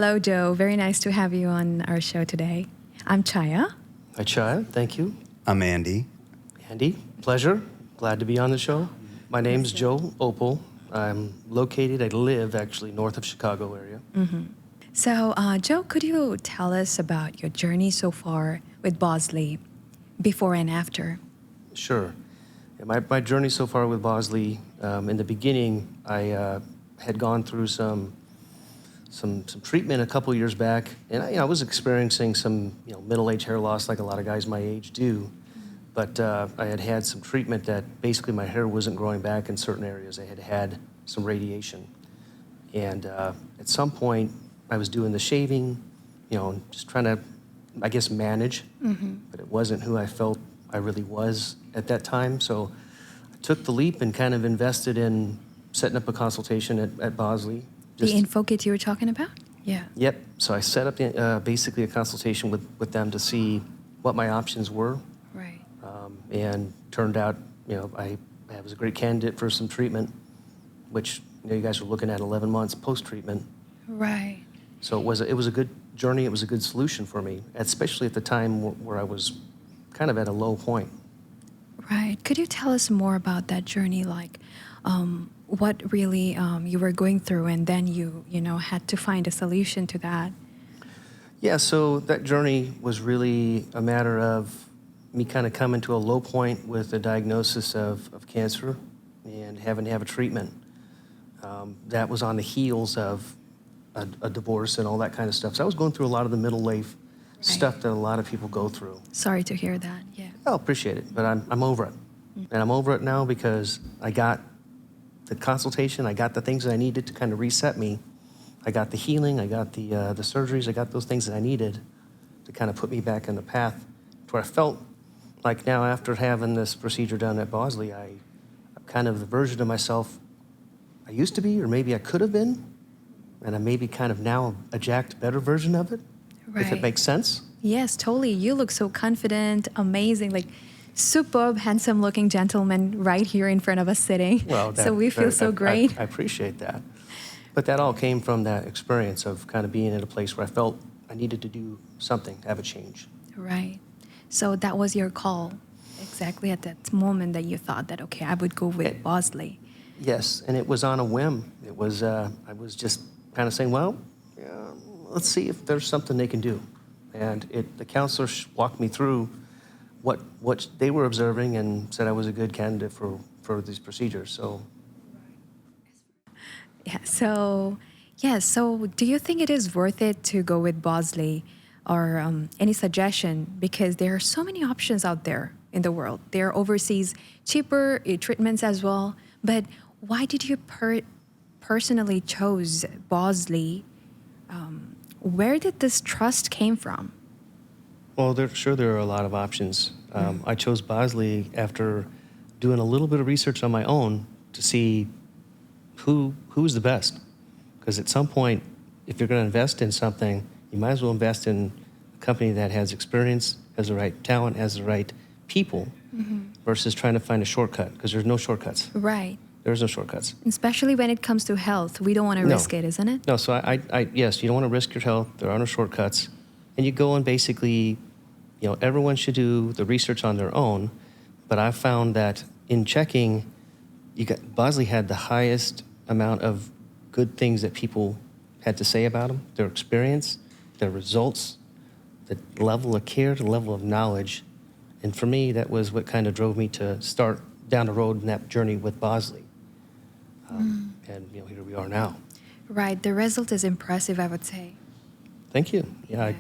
Hello, Joe. Very nice to have you on our show today. I'm Chaya. Hi, Chaya. Thank you. I'm Andy. Andy, pleasure. Glad to be on the show. My name's Joe Opal. I'm located, I live actually north of Chicago area. So, Joe, could you tell us about your journey so far with Bosley, before and after? Sure. Yeah, my journey so far with Bosley, in the beginning, I had gone through some treatment a couple years back, and I was experiencing some middle-aged hair loss like a lot of guys my age do. But I had some treatment that basically my hair wasn't growing back in certain areas. I had some radiation. And at some point, I was doing the shaving, just trying to, I guess, manage. But it wasn't who I felt I really was at that time. So I took the leap and kind of invested in setting up a consultation at Bosley. The info kit you were talking about? Yeah. Yep. So I set up basically a consultation with them to see what my options were. Right. And turned out, I was a great candidate for some treatment, which you guys were looking at 11 months post-treatment. Right. So it was a good journey. It was a good solution for me, especially at the time where I was kind of at a low point. Right. Could you tell us more about that journey? Like, what really you were going through, and then you had to find a solution to that. Yeah. So that journey was really a matter of me kind of coming to a low point with a diagnosis of cancer and having to have a treatment. That was on the heels of a divorce and all that kind of stuff. So I was going through a lot of the middle life stuff that a lot of people go through. Sorry to hear that. Yeah. I appreciate it, but I'm over it. And I'm over it now because I got the consultation, I got the things that I needed to kind of reset me. I got the healing, I got the surgeries, I got those things that I needed to kind of put me back in the path to where I felt like now after having this procedure done at Bosley, I'm kind of the version of myself I used to be, or maybe I could have been, and I'm maybe kind of now a jacked, better version of it, if it makes sense. Yes, totally. You look so confident, amazing, like superb, handsome-looking gentleman right here in front of us sitting. Well, so we feel so great. I appreciate that. But that all came from that experience of kind of being in a place where I felt I needed to do something, have a change. Right. So that was your call, exactly at that moment that you thought that, okay, I would go with Bosley. Yes, and it was on a whim. It was, I was just kind of saying, well, let's see if there's something they can do. And the counselor walked me through what they were observing and said I was a good candidate for these procedures. So. So do you think it is worth it to go with Bosley? Or any suggestion, because there are so many options out there in the world. There are overseas cheaper treatments as well. But why did you personally chose Bosley? Where did this trust came from? Well, there are a lot of options. I chose Bosley after doing a little bit of research on my own to see who's the best. Because at some point, if you're going to invest in something, you might as well invest in a company that has experience, has the right talent, has the right people, versus trying to find a shortcut, because there's no shortcuts. Right. There's no shortcuts. Especially when it comes to health. We don't want to risk it, isn't it? No, so yes, you don't want to risk your health. There are no shortcuts. And you go and basically, everyone should do the research on their own. But I found that in checking, Bosley had the highest amount of good things that people had to say about them, their experience, their results, the level of care, the level of knowledge. And for me, that was what kind of drove me to start down the road in that journey with Bosley. And here we are now. Right. The result is impressive, I would say. Thank you. Yeah.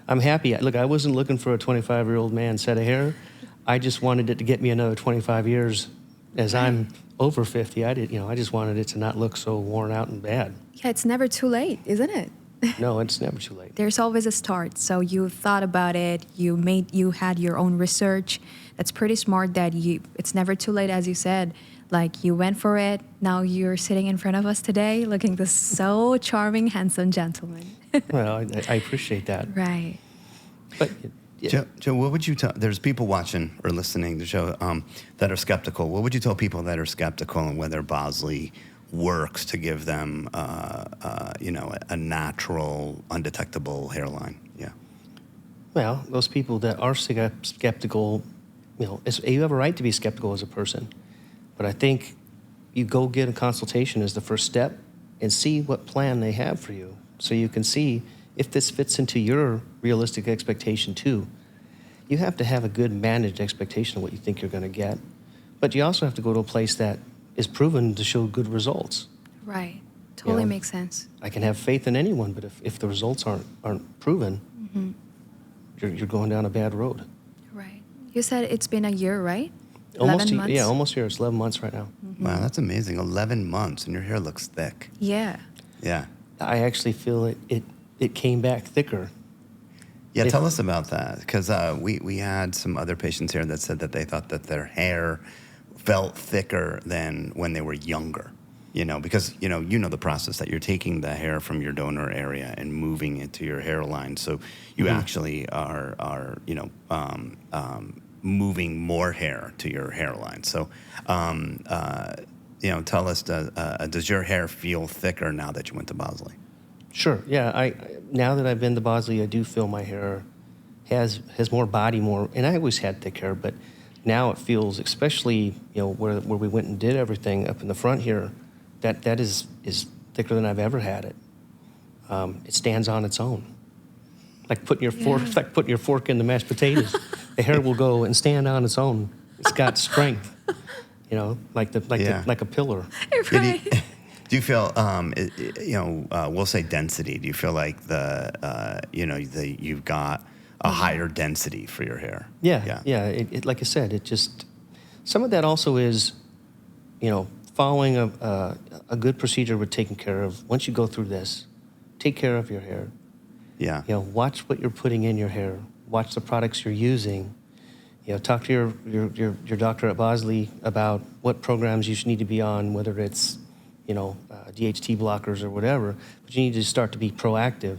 I'm happy. Look, I wasn't looking for a 25-year-old man set of hair. I just wanted it to get me another 25 years as I'm over 50. I just wanted it to not look so worn out and bad. Yeah, it's never too late, isn't it? No, it's never too late. There's always a start. So you thought about it. You had your own research. That's pretty smart that it's never too late, as you said. Like, you went for it. Now you're sitting in front of us today looking this so charming, handsome gentleman. Well, I appreciate that. Right. But Yeah. Joe, what would you tell? There's people watching or listening to the show that are skeptical. What would you tell people that are skeptical on whether Bosley works to give them, a natural, undetectable hairline? Yeah. Well, those people that are skeptical, you have a right to be skeptical as a person. But I think you go get a consultation as the first step and see what plan they have for you, so you can see if this fits into your realistic expectation too. You have to have a good managed expectation of what you think you're going to get. But you also have to go to a place that is proven to show good results. Right. Totally know, makes sense. I can have faith in anyone, but if the results aren't proven, you're going down a bad road. Right. You said it's been a year, right? Almost 11 months? Yeah, almost here. It's 11 months right now. Wow, that's amazing. 11 months, and your hair looks thick. Yeah. Yeah. I actually feel it came back thicker. Yeah, tell us about that, because we had some other patients here that said that they thought that their hair felt thicker than when they were younger. Because you know the process that you're taking the hair from your donor area and moving it to your hairline, so you actually are moving more hair to your hairline. So, tell us, does your hair feel thicker now that you went to Bosley? Sure. Yeah. Now that I've been to Bosley, I do feel my hair has more body, and I always had thick hair, but now it feels, especially where we went and did everything up in the front here, that is thicker than I've ever had it. It stands on its own, like putting your fork in the mashed potatoes. The hair will go and stand on its own. It's got strength, like a pillar. Right. Do you feel, we'll say density? Do you feel like you've got a higher density for your hair? Yeah. It like I said, it just, some of that also is, following a good procedure with taking care of. Once you go through this, take care of your hair. Yeah. Watch what you're putting in your hair. Watch the products you're using. Talk to your doctor at Bosley about what programs you should need to be on, whether it's DHT blockers or whatever, but you need to start to be proactive.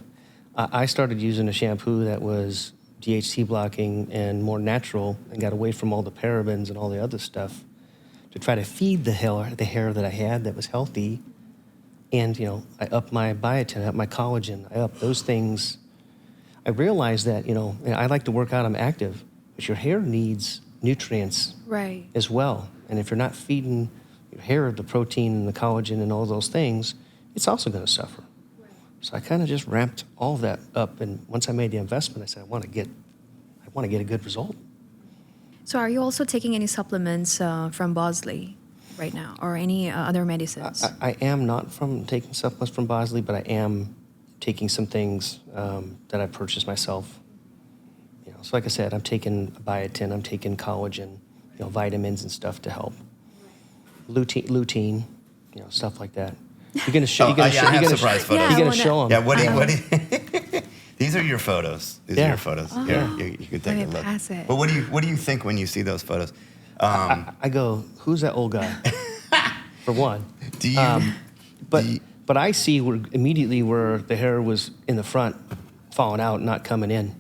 I started using a shampoo that was DHT blocking and more natural, and got away from all the parabens and all the other stuff to try to feed the hair that I had that was healthy. And, I upped my biotin, I upped my collagen, I upped those things. I realized that, and I like to work out, I'm active, but your hair needs nutrients Right. as well. And if you're not feeding your hair the protein and the collagen and all those things, it's also going to suffer. Right. So I kind of just ramped all of that up. And once I made the investment, I said, I want to get a good result. So are you also taking any supplements from Bosley right now, or any other medicines? I am not taking supplements from Bosley, but I am taking some things that I purchased myself. So like I said, I'm taking biotin, I'm taking collagen, vitamins and stuff to help. Lutein, stuff like that. You're gonna show. I have surprise photos. You're gonna show them. Yeah. What do you? These are your photos. These are your photos. Oh. Here, you can take a look. Pass it. But what do you think when you see those photos? I go, who's that old guy? For one. Do you? But I see immediately where the hair was in the front, falling out, not coming in.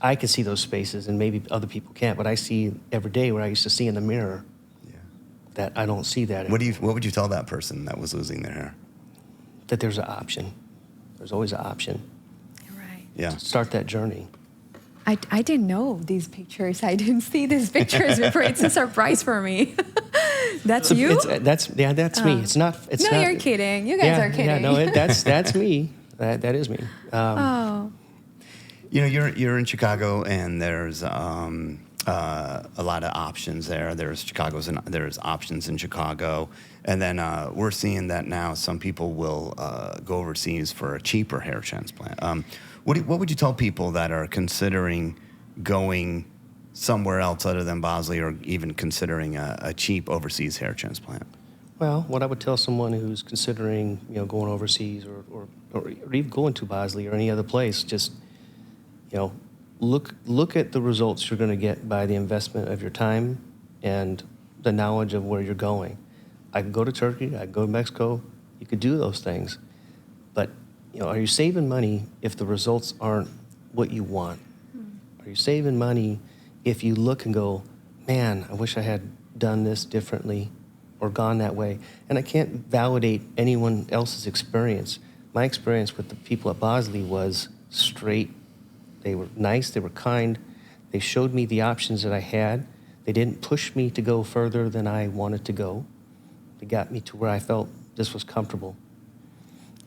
I can see those spaces, and maybe other people can't. But I see every day where I used to see in the mirror. That I don't see that anymore. What would you tell that person that was losing their hair? That there's an option. There's always an option. Right. Yeah. Start that journey. I didn't know these pictures. I didn't see these pictures before. It's a surprise for me. That's you? That's me. It's not. It's no, not, you're kidding. You guys are kidding. Yeah, no, that's me. That is me. Oh. You're in Chicago, and there's a lot of options there. There's options in Chicago, and then we're seeing that now some people will go overseas for a cheaper hair transplant. What would you tell people that are considering going somewhere else other than Bosley, or even considering a cheap overseas hair transplant? Well, what I would tell someone who's considering going overseas or even going to Bosley or any other place, just look at the results you're going to get by the investment of your time and the knowledge of where you're going. I could go to Turkey, I could go to Mexico, you could do those things. But, are you saving money if the results aren't what you want? Are you saving money if you look and go, man, I wish I had done this differently, or gone that way. And I can't validate anyone else's experience. My experience with the people at Bosley was straight. They were nice, they were kind. They showed me the options that I had. They didn't push me to go further than I wanted to go. They got me to where I felt this was comfortable.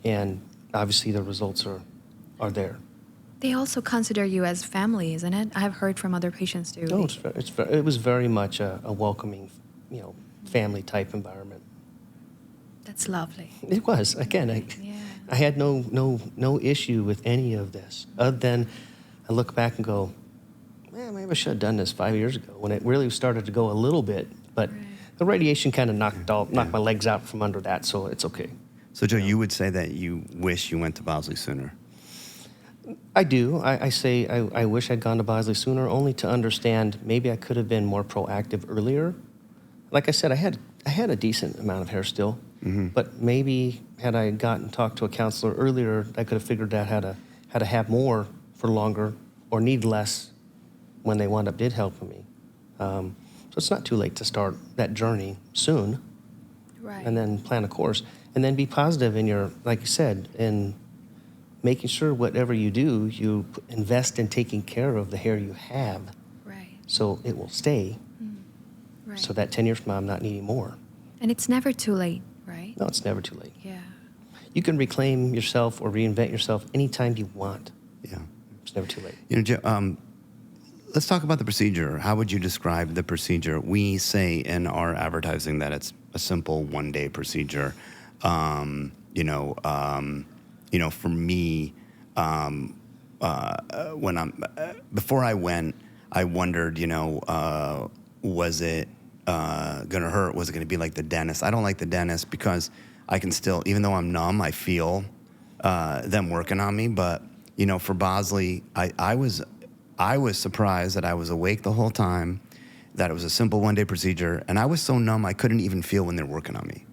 And obviously the results are there. They also consider you as family, isn't it? I've heard from other patients too. No, it was very much a welcoming, family type environment. That's lovely. It was. Again, I had no issue with any of this, other than I look back and go, man, maybe I should have done this 5 years ago when it really started to go a little bit. But the radiation kind of knocked my legs out from under that, so it's okay. So, Joe, you would say that you wish you went to Bosley sooner? I do. I say I wish I'd gone to Bosley sooner, only to understand maybe I could have been more proactive earlier. Like I said, I had a decent amount of hair still, but maybe had I talked to a counselor earlier, I could have figured out how to have more for longer or need less when they wound up did help me. So it's not too late to start that journey soon, and then plan a course, and then be positive in your, like you said, in making sure whatever you do, you invest in taking care of the hair you have, so it will stay. So that 10 years from now, I'm not needing more. And it's never too late, right? No, it's never too late. Yeah. You can reclaim yourself or reinvent yourself anytime you want. Yeah. It's never too late. Joe, let's talk about the procedure. How would you describe the procedure? We say in our advertising that it's a simple one-day procedure. For me, before I went, I wondered, was it going to hurt? Was it going to be like the dentist? I don't like the dentist because I can still, even though I'm numb, I feel them working on me. But, for Bosley, I was surprised that I was awake the whole time, that it was a simple one-day procedure, and I was so numb I couldn't even feel when they're working on me.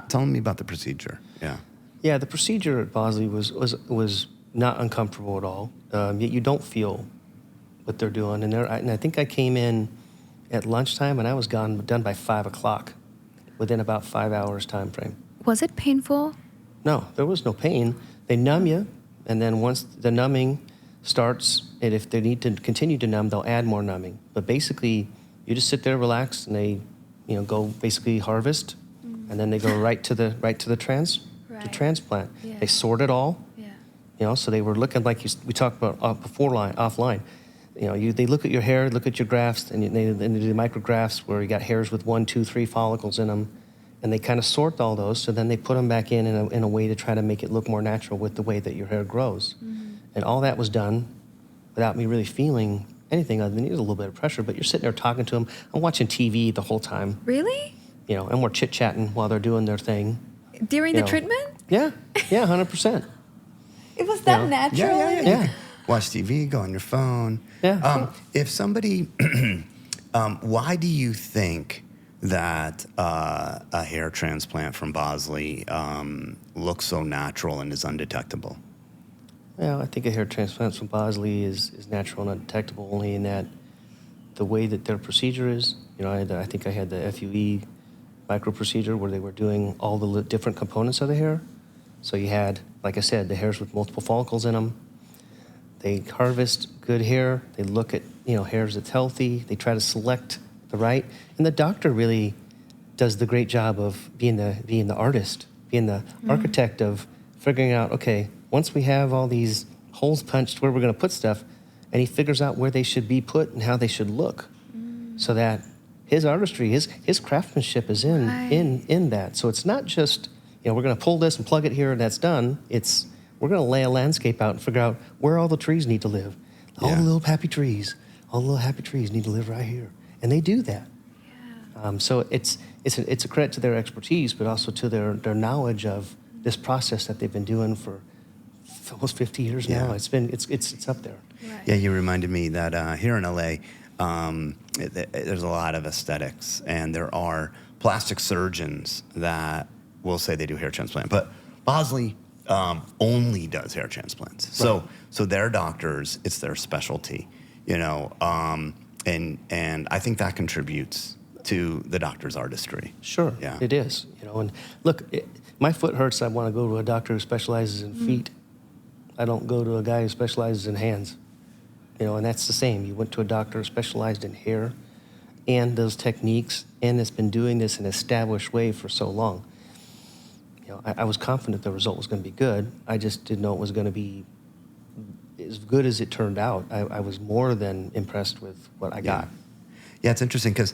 Tell me about the procedure. Yeah. Yeah, the procedure at Bosley was not uncomfortable at all. Yet you don't feel what they're doing. And I think I came in at lunchtime, and I was done by 5 o'clock, within about 5 hours time frame. Was it painful? No, there was no pain. They numb you, and then once the numbing starts, and if they need to continue to numb, they'll add more numbing. But basically, you just sit there, relax, and they, go basically harvest, and then they go right to the transplant. Yeah. They sort it all. Yeah. So they were looking like we talked about offline. They look at your hair, look at your grafts, and they do micrographs where you got hairs with 1, 2, 3 follicles in them, and they kind of sort all those. So then they put them back in a way to try to make it look more natural with the way that your hair grows. And all that was done without me really feeling anything other than it was a little bit of pressure. But you're sitting there talking to them. I'm watching TV the whole time. Really? And we're chit-chatting while they're doing their thing. During the treatment? Yeah, 100%. It was that natural? Yeah. Watch TV, go on your phone. Yeah. If somebody, why do you think that a hair transplant from Bosley looks so natural and is undetectable? Well, I think a hair transplant from Bosley is natural and undetectable only in that the way that their procedure is. I think I had the FUE micro procedure where they were doing all the different components of the hair. So you had, like I said, the hairs with multiple follicles in them. They harvest good hair. They look at, hairs that's healthy. They try to select the right. And the doctor really does the great job of being the artist, being the architect of figuring out, okay, once we have all these holes punched where we're going to put stuff, and he figures out where they should be put and how they should look, so that his artistry, his craftsmanship is in that. So it's not just, we're going to pull this and plug it here and that's done. It's we're going to lay a landscape out and figure out where all the trees need to live. All the little happy trees need to live right here. And they do that. Yeah. So it's a credit to their expertise, but also to their knowledge of this process that they've been doing for almost 50 years now. It's up there. Right. Yeah, you reminded me that here in LA, there's a lot of aesthetics, and there are plastic surgeons that will say they do hair transplant, but Bosley only does hair transplants. Right. So their doctors, it's their specialty, and I think that contributes to the doctor's artistry. Sure, Yeah. it is. And look, my foot hurts. I want to go to a doctor who specializes in feet. I don't go to a guy who specializes in hands. And that's the same. You went to a doctor who specialized in hair and those techniques, and has been doing this in an established way for so long. I was confident the result was going to be good. I just didn't know it was going to be as good as it turned out. I was more than impressed with what I got. Yeah, it's interesting because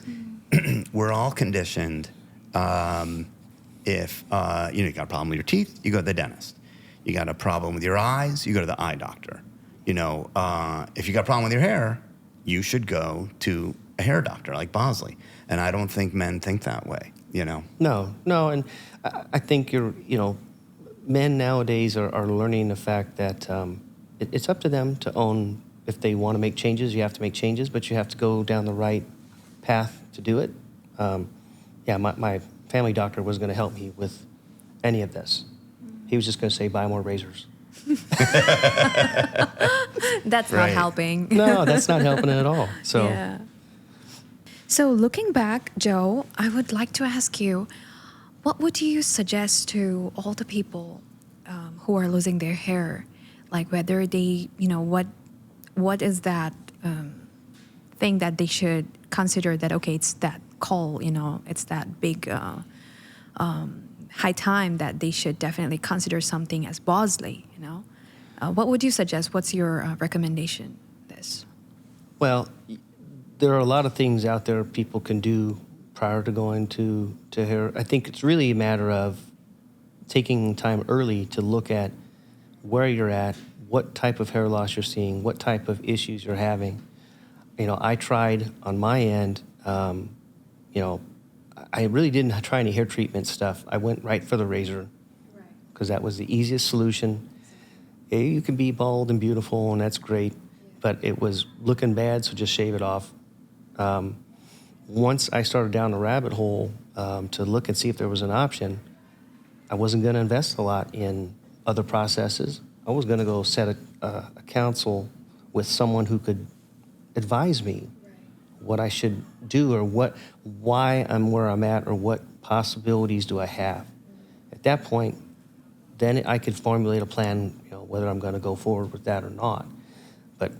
we're all conditioned. If you got a problem with your teeth, you go to the dentist. You got a problem with your eyes, you go to the eye doctor. If you got a problem with your hair, you should go to a hair doctor like Bosley. And I don't think men think that way. No, and I think men nowadays are learning the fact that it's up to them to own. If they want to make changes, you have to make changes, but you have to go down the right path to do it. My family doctor was going to help me with any of this. He was just going to say, buy more razors. That's not helping. No, that's not helping at all. So. Yeah. So looking back, Joe, I would like to ask you, what would you suggest to all the people who are losing their hair? Like whether they, what is that thing that they should consider that, okay, it's that call, it's that big high time that they should definitely consider something as Bosley, What would you suggest? What's your recommendation? This? Well, there are a lot of things out there people can do prior to going to hair. I think it's really a matter of taking time early to look at where you're at, what type of hair loss you're seeing, what type of issues you're having. I tried on my end, I really didn't try any hair treatment stuff. I went right for the razor because that was the easiest solution. You can be bald and beautiful, and that's great, but it was looking bad, so just shave it off. Once I started down the rabbit hole to look and see if there was an option, I wasn't going to invest a lot in other processes. I was going to go set a counsel with someone who could advise me what I should do or why I'm where I'm at or what possibilities do I have. At that point, then I could formulate a plan, whether I'm going to go forward with that or not. But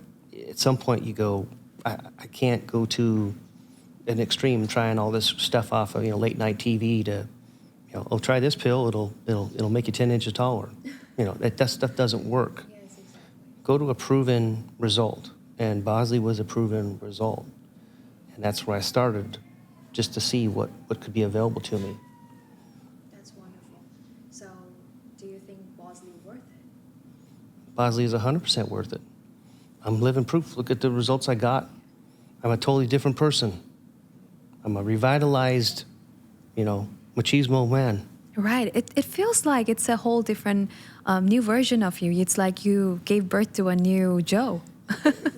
at some point you go, I can't go to an extreme trying all this stuff off of late night TV to try this pill, it'll make you 10 inches taller. That stuff doesn't work. Yes, exactly. Go to a proven result, and Bosley was a proven result, and that's where I started, just to see what could be available to me. That's wonderful. So, do you think Bosley worth it? Bosley is 100% worth it. I'm living proof. Look at the results I got. I'm a totally different person. I'm a revitalized, machismo man. Right. It feels like it's a whole different new version of you. It's like you gave birth to a new Joe.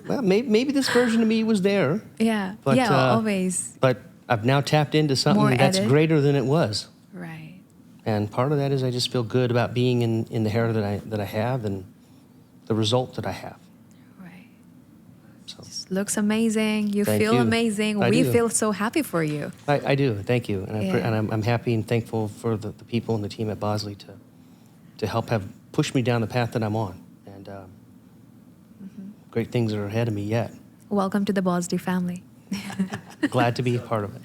Well, maybe this version of me was there. Yeah. But, Always. But I've now tapped into something More that's added. greater than it was. Right. And part of that is I just feel good about being in the hair that I have and the result that I have. Right. So Looks amazing. You Thank feel you. amazing. I We do. feel so happy for you. I do. Thank you. And, Yeah. I'm happy and thankful for the people and the team at Bosley to help have pushed me down the path that I'm on. And great things are ahead of me yet. Welcome to the Bosley family. Glad to be a part of it.